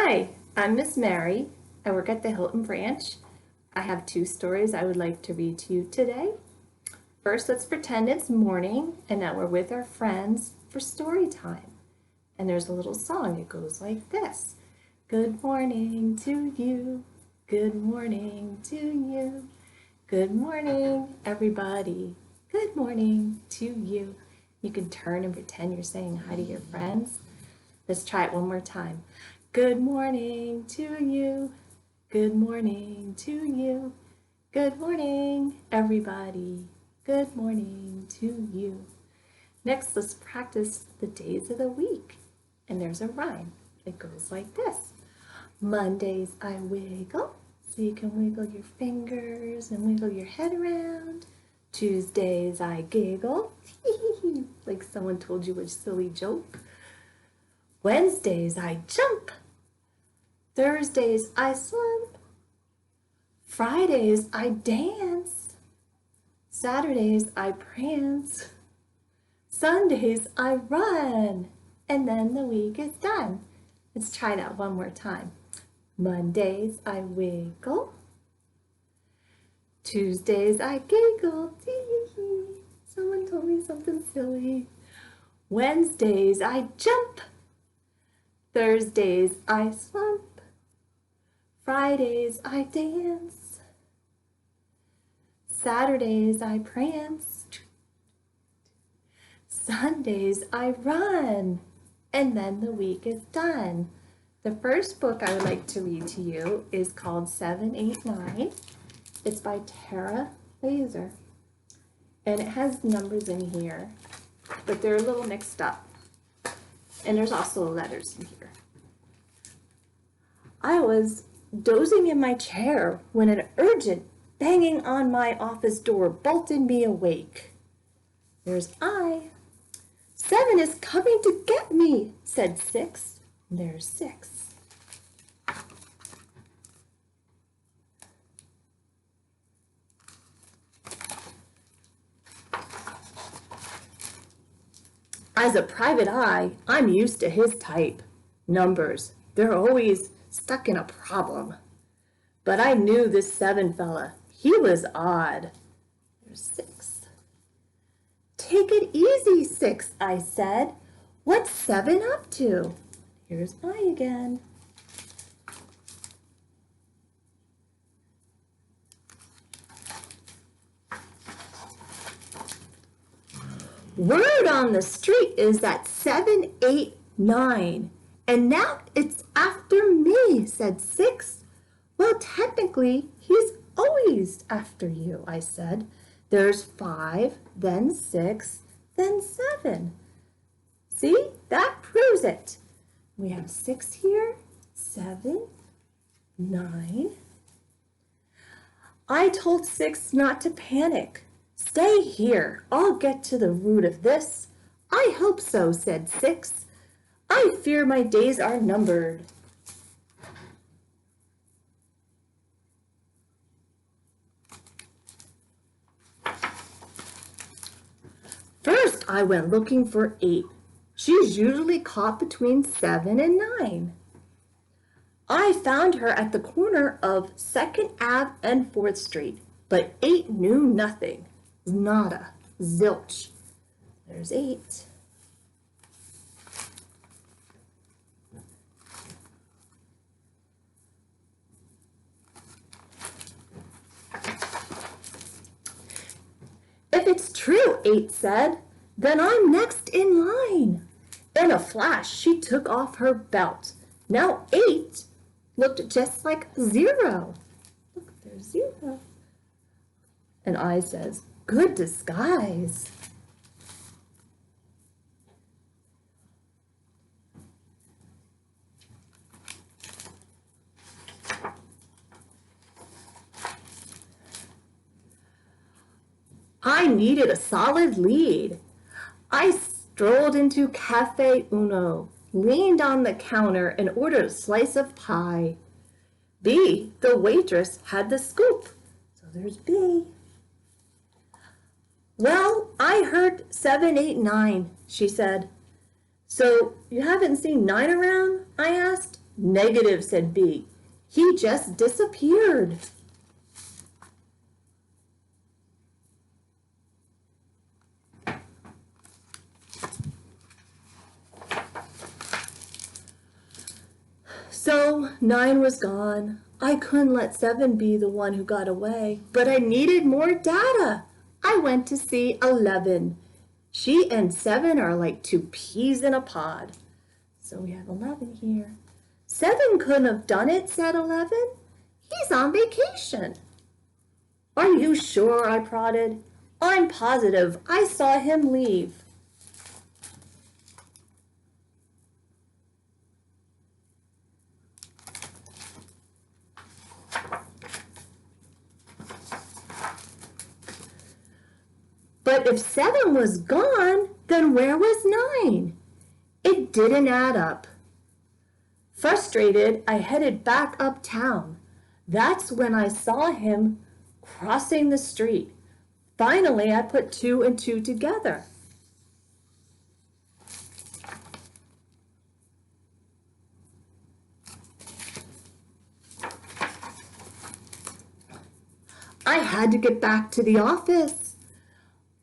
Hi, I'm Miss Mary. I work at the Hilton branch. I have two stories I would like to read to you today. First, let's pretend it's morning and that we're with our friends for story time. And there's a little song. It goes like this. Good morning to you. Good morning to you. Good morning, everybody. Good morning to you. You can turn and pretend you're saying hi to your friends. Let's try it one more time. Good morning to you. Good morning to you. Good morning, everybody. Good morning to you. Next, let's practice the days of the week. And there's a rhyme. It goes like this. Mondays I wiggle, so you can wiggle your fingers and wiggle your head around. Tuesdays I giggle, like someone told you a silly joke. Wednesdays I jump. Thursdays I slump. Fridays I dance. Saturdays I prance. Sundays I run. And then the week is done. Let's try that one more time. Mondays I wiggle. Tuesdays I giggle. Someone told me something silly. Wednesdays I jump. Thursdays I slump. Fridays I dance. Saturdays I prance. Sundays I run. And then the week is done. The first book I would like to read to you is called 789. It's by Tara Laser. And it has numbers in here, but they're a little mixed up. And there's also letters in here. I was dozing in my chair when an urgent banging on my office door bolted me awake. There's I. 7 is coming to get me, said 6. There's 6. As a private eye, I'm used to his type. Numbers, they're always stuck in a problem. But I knew this 7 fella. He was odd. There's 6. Take it easy, 6, I said. What's 7 up to? Here's I again. Word on the street is that 7, 8, 9. And now it's after me, said 6. Well, technically, he's always after you, I said. There's 5, then 6, then 7. See, that proves it. We have 6 here, 7, 9. I told 6 not to panic. Stay here. I'll get to the root of this. I hope so, said 6. I fear my days are numbered. First, I went looking for 8. She's usually caught between 7 and 9. I found her at the corner of 2nd Ave and 4th Street, but 8 knew nothing. Nada. Zilch. There's 8. If it's true, 8 said, then I'm next in line. In a flash, she took off her belt. Now 8 looked just like 0. Look, there's 0. And I says, good disguise. I needed a solid lead. I strolled into Cafe Uno, leaned on the counter, and ordered a slice of pie. B, the waitress, had the scoop. So there's B. Well, I heard 7, 8, 9, she said. So you haven't seen 9 around? I asked. Negative, said B. He just disappeared. So 9 was gone. I couldn't let 7 be the one who got away, but I needed more data. I went to see 11. She and 7 are like 2 peas in a pod. So we have 11 here. 7 couldn't have done it, said 11. He's on vacation. Are you sure? I prodded. I'm positive. I saw him leave. But if 7 was gone, then where was 9? It didn't add up. Frustrated, I headed back uptown. That's when I saw him crossing the street. Finally, I put 2 and 2 together. I had to get back to the office.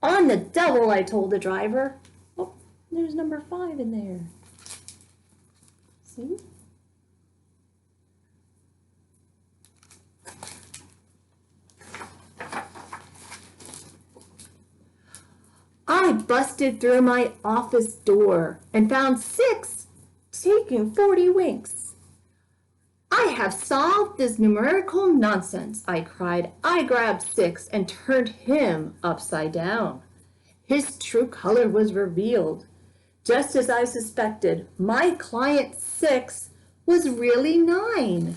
On the double, I told the driver. Oh, there's number 5 in there. See? I busted through my office door and found 6 taking 40 winks. I have solved this numerical nonsense, I cried. I grabbed 6 and turned him upside down. His true color was revealed. Just as I suspected, my client 6 was really 9.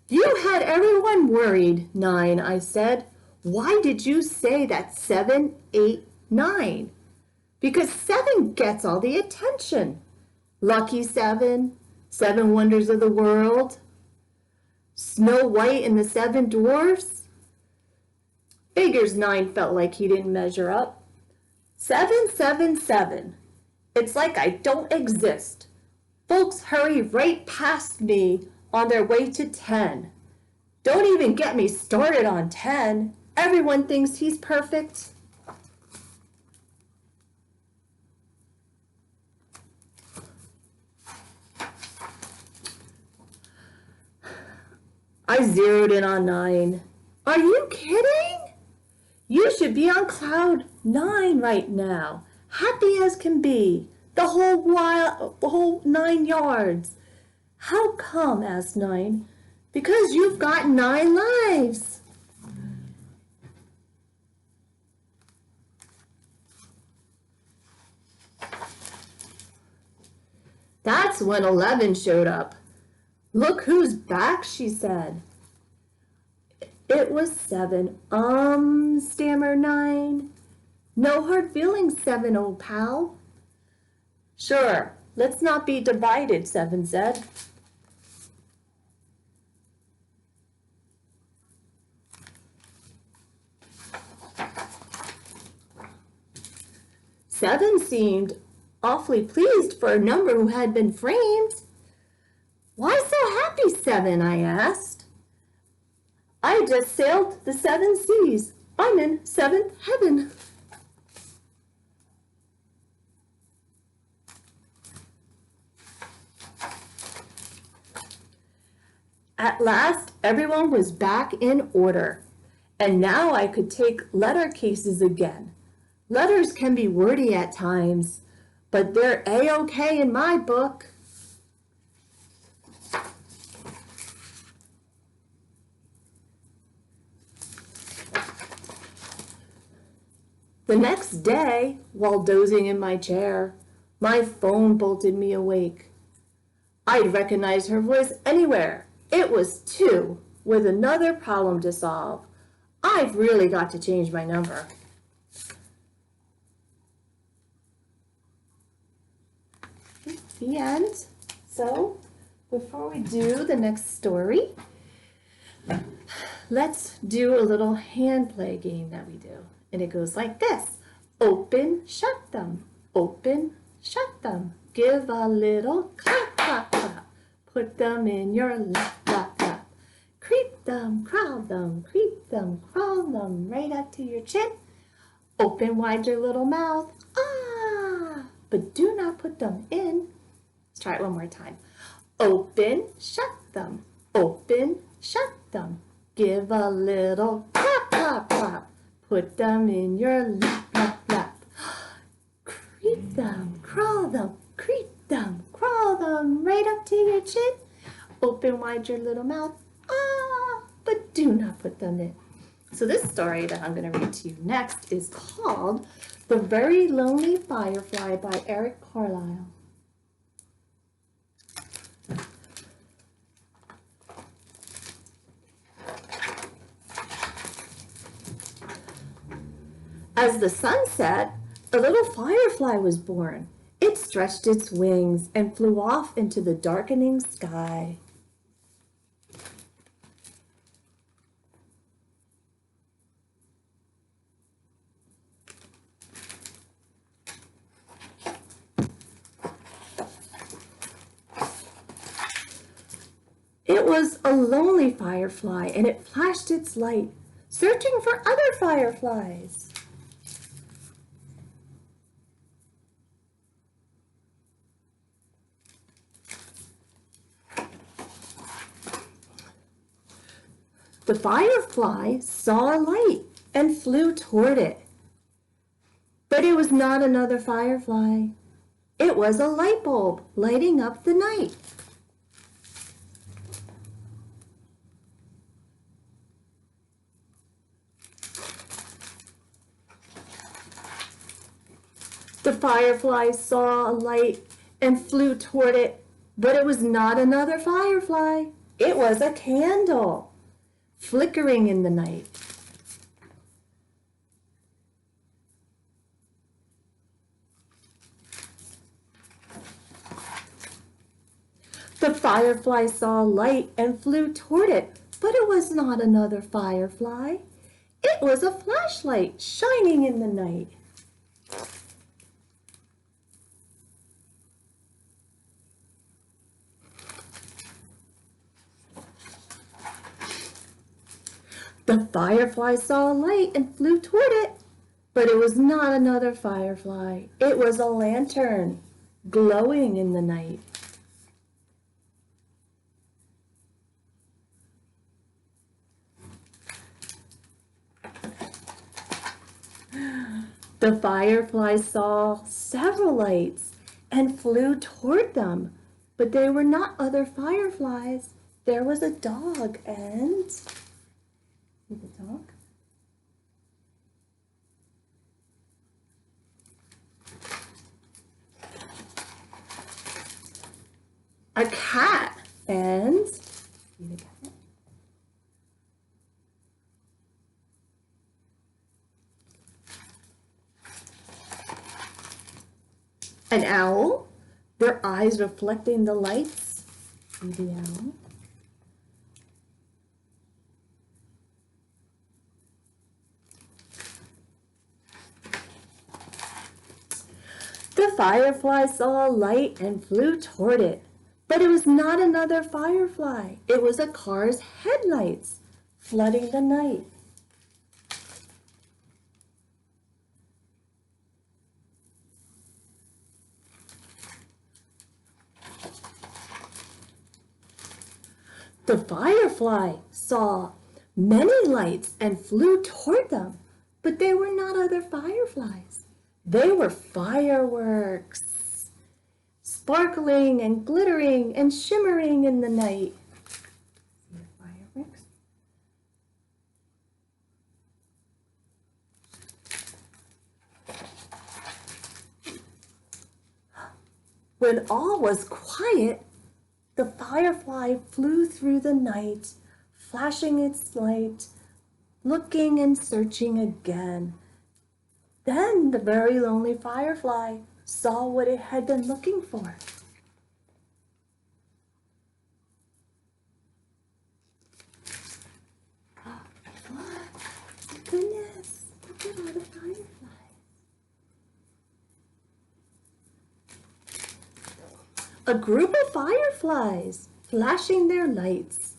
You had everyone worried, 9, I said. Why did you say that 7, 8, 9? Because 7 gets all the attention. Lucky 7, 7 wonders of the world, Snow White and the 7 dwarfs. Figures 9 felt like he didn't measure up. 7, 7, 7. It's like I don't exist. Folks hurry right past me on their way to 10. Don't even get me started on 10. Everyone thinks he's perfect. I zeroed in on 9. Are you kidding? You should be on cloud 9 right now, happy as can be, the whole 9 yards. How come? Asked 9. Because you've got 9 lives. That's when 11 showed up. Look who's back, she said. It was 7. Stammered 9. No hard feelings, 7, old pal. Sure, let's not be divided, 7 said. Seven seemed awfully pleased for a number who had been framed. Why so happy, 7? I asked. I just sailed the 7 seas. I'm in 7th heaven. At last, everyone was back in order, and now I could take letter cases again. Letters can be wordy at times, but they're A-okay in my book. The next day, while dozing in my chair, my phone bolted me awake. I'd recognize her voice anywhere. It was 2 with another problem to solve. I've really got to change my number. The end. So, before we do the next story, let's do a little hand play game that we do. And it goes like this. Open, shut them. Open, shut them. Give a little clap, clap, clap. Put them in your lap, lap, lap. Creep them, crawl them, creep them, crawl them, right up to your chin. Open wide your little mouth. Ah! But do not put them in. Let's try it one more time. Open, shut them. Open, shut them. Give a little clap, clap, clap. Put them in your lap, lap, lap. Creep them, crawl them, creep them, crawl them, right up to your chin. Open wide your little mouth. Ah! But do not put them in. So this story that I'm going to read to you next is called The Very Lonely Firefly by Eric Carlisle. As the sun set, a little firefly was born. It stretched its wings and flew off into the darkening sky. It was a lonely firefly, and it flashed its light, searching for other fireflies. The firefly saw a light and flew toward it. But it was not another firefly. It was a light bulb lighting up the night. The firefly saw a light and flew toward it, but it was not another firefly. It was a candle, flickering in the night. The firefly saw a light and flew toward it, but it was not another firefly. It was a flashlight shining in the night. The firefly saw a light and flew toward it, but it was not another firefly. It was a lantern, glowing in the night. The firefly saw several lights and flew toward them, but they were not other fireflies. There was a dog and... See the dog? A cat and... See the cat? An owl, their eyes reflecting the lights. See the owl? The firefly saw a light and flew toward it, but it was not another firefly. It was a car's headlights flooding the night. The firefly saw many lights and flew toward them, but they were not other fireflies. They were fireworks, sparkling and glittering and shimmering in the night. See the fireworks? When all was quiet, the firefly flew through the night, flashing its light, looking and searching again. Then the very lonely firefly saw what it had been looking for. A group of fireflies flashing their lights.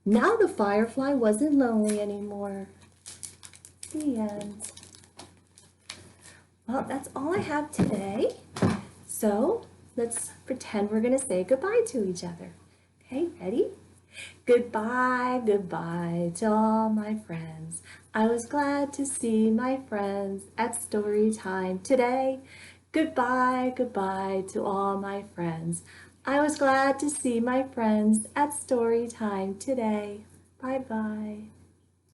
Now the firefly wasn't lonely anymore. The end. Well, that's all I have today. So let's pretend we're going to say goodbye to each other. Okay, ready? Goodbye, goodbye to all my friends. I was glad to see my friends at story time today. Goodbye, goodbye to all my friends. I was glad to see my friends at story time today. Bye-bye.